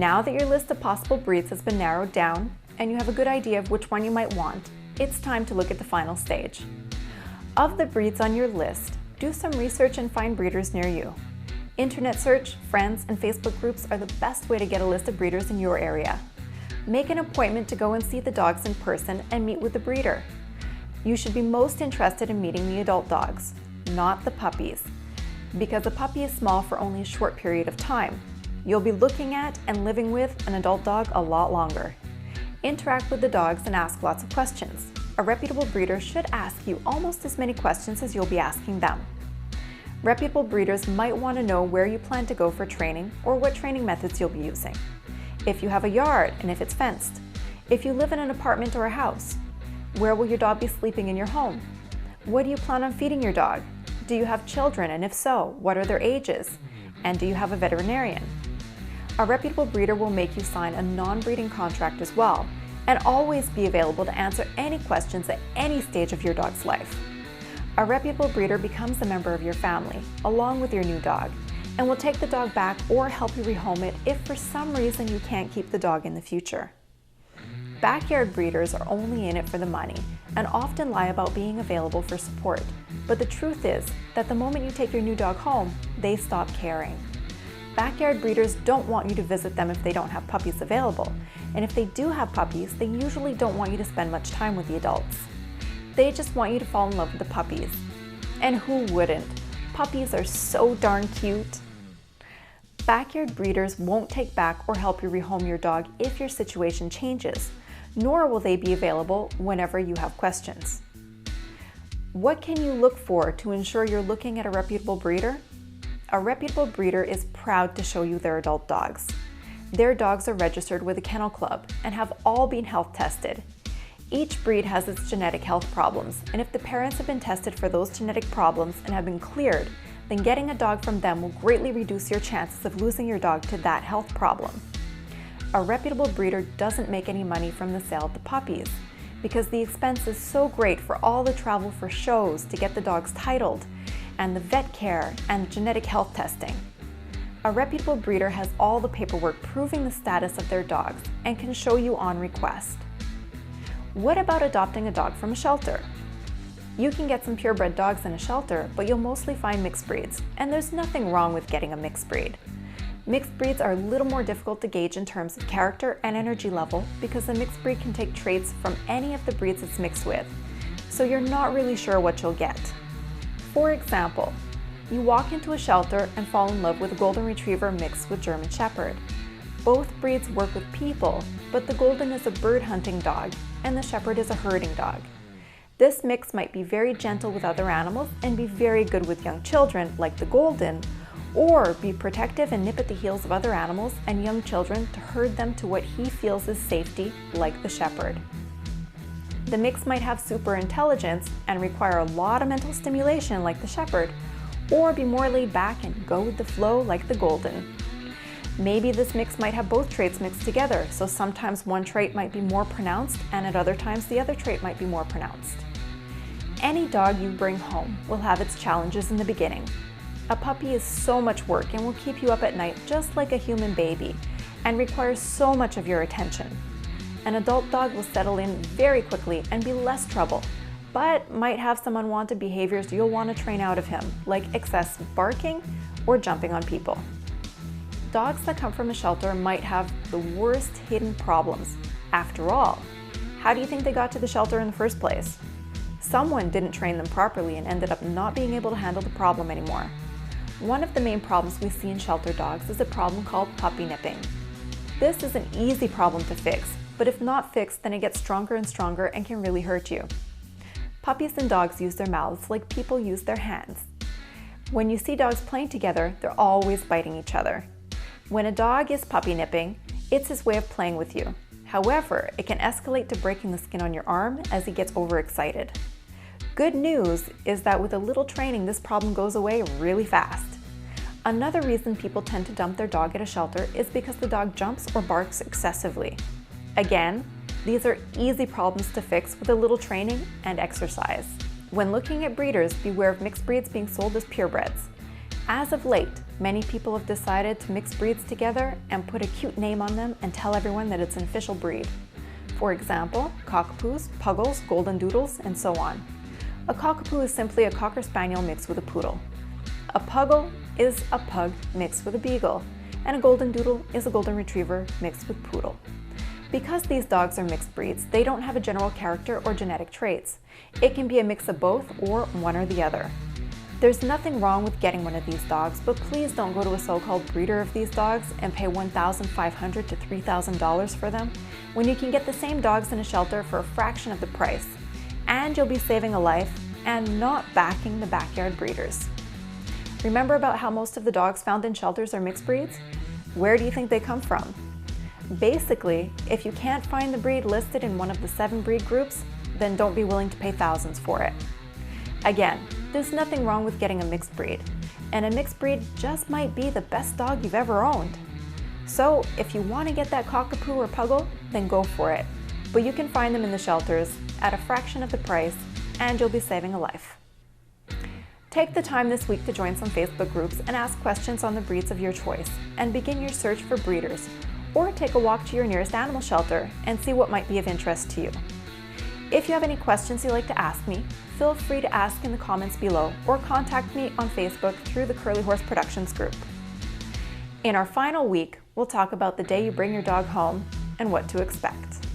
Now that your list of possible breeds has been narrowed down and you have a good idea of which one you might want, it's time to look at the final stage. Of the breeds on your list, do some research and find breeders near you. Internet search, friends, and Facebook groups are the best way to get a list of breeders in your area. Make an appointment to go and see the dogs in person and meet with the breeder. You should be most interested in meeting the adult dogs, not the puppies, because a puppy is small for only a short period of time. You'll be looking at and living with an adult dog a lot longer. Interact with the dogs and ask lots of questions. A reputable breeder should ask you almost as many questions as you'll be asking them. Reputable breeders might want to know where you plan to go for training or what training methods you'll be using. If you have a yard and if it's fenced. If you live in an apartment or a house. Where will your dog be sleeping in your home? What do you plan on feeding your dog? Do you have children, and if so, what are their ages? And do you have a veterinarian? A reputable breeder will make you sign a non-breeding contract as well, and always be available to answer any questions at any stage of your dog's life. A reputable breeder becomes a member of your family, along with your new dog, and will take the dog back or help you rehome it if for some reason you can't keep the dog in the future. Backyard breeders are only in it for the money and often lie about being available for support, but the truth is that the moment you take your new dog home, they stop caring. Backyard breeders don't want you to visit them if they don't have puppies available, and if they do have puppies, they usually don't want you to spend much time with the adults. They just want you to fall in love with the puppies. And who wouldn't? Puppies are so darn cute. Backyard breeders won't take back or help you rehome your dog if your situation changes, nor will they be available whenever you have questions. What can you look for to ensure you're looking at a reputable breeder? A reputable breeder is proud to show you their adult dogs. Their dogs are registered with a kennel club and have all been health tested. Each breed has its genetic health problems, and if the parents have been tested for those genetic problems and have been cleared, then getting a dog from them will greatly reduce your chances of losing your dog to that health problem. A reputable breeder doesn't make any money from the sale of the puppies, because the expense is so great for all the travel for shows to get the dogs titled, and the vet care and genetic health testing. A reputable breeder has all the paperwork proving the status of their dogs and can show you on request. What about adopting a dog from a shelter? You can get some purebred dogs in a shelter, but you'll mostly find mixed breeds, and there's nothing wrong with getting a mixed breed. Mixed breeds are a little more difficult to gauge in terms of character and energy level because a mixed breed can take traits from any of the breeds it's mixed with, so you're not really sure what you'll get. For example, you walk into a shelter and fall in love with a Golden Retriever mixed with German Shepherd. Both breeds work with people, but the Golden is a bird hunting dog and the Shepherd is a herding dog. This mix might be very gentle with other animals and be very good with young children, like the Golden, or be protective and nip at the heels of other animals and young children to herd them to what he feels is safety, like the Shepherd. The mix might have super intelligence and require a lot of mental stimulation, like the Shepherd, or be more laid back and go with the flow, like the Golden. Maybe this mix might have both traits mixed together, so sometimes one trait might be more pronounced and at other times the other trait might be more pronounced. Any dog you bring home will have its challenges in the beginning. A puppy is so much work and will keep you up at night just like a human baby and requires so much of your attention. An adult dog will settle in very quickly and be less trouble, but might have some unwanted behaviors you'll want to train out of him, like excessive barking or jumping on people. Dogs that come from a shelter might have the worst hidden problems. After all, how do you think they got to the shelter in the first place? Someone didn't train them properly and ended up not being able to handle the problem anymore. One of the main problems we see in shelter dogs is a problem called puppy nipping. This is an easy problem to fix, but if not fixed, then it gets stronger and stronger and can really hurt you. Puppies and dogs use their mouths like people use their hands. When you see dogs playing together, they're always biting each other. When a dog is puppy nipping, it's his way of playing with you. However, it can escalate to breaking the skin on your arm as he gets overexcited. Good news is that with a little training, this problem goes away really fast. Another reason people tend to dump their dog at a shelter is because the dog jumps or barks excessively. Again, these are easy problems to fix with a little training and exercise. When looking at breeders, beware of mixed breeds being sold as purebreds. As of late, many people have decided to mix breeds together and put a cute name on them and tell everyone that it's an official breed. For example, cockapoos, puggles, golden doodles, and so on. A cockapoo is simply a cocker spaniel mixed with a poodle. A puggle is a pug mixed with a beagle, and a golden doodle is a golden retriever mixed with poodle. Because these dogs are mixed breeds, they don't have a general character or genetic traits. It can be a mix of both or one or the other. There's nothing wrong with getting one of these dogs, but please don't go to a so-called breeder of these dogs and pay $1,500 to $3,000 for them when you can get the same dogs in a shelter for a fraction of the price. And you'll be saving a life and not backing the backyard breeders. Remember about how most of the dogs found in shelters are mixed breeds? Where do you think they come from? Basically, if you can't find the breed listed in one of the 7 breed groups, then don't be willing to pay thousands for it. Again, there's nothing wrong with getting a mixed breed, and a mixed breed just might be the best dog you've ever owned. So if you want to get that cockapoo or puggle, then go for it. But you can find them in the shelters at a fraction of the price, and you'll be saving a life. Take the time this week to join some Facebook groups and ask questions on the breeds of your choice, and begin your search for breeders, or take a walk to your nearest animal shelter and see what might be of interest to you. If you have any questions you'd like to ask me, feel free to ask in the comments below or contact me on Facebook through the Curly Horse Productions group. In our final week, we'll talk about the day you bring your dog home and what to expect.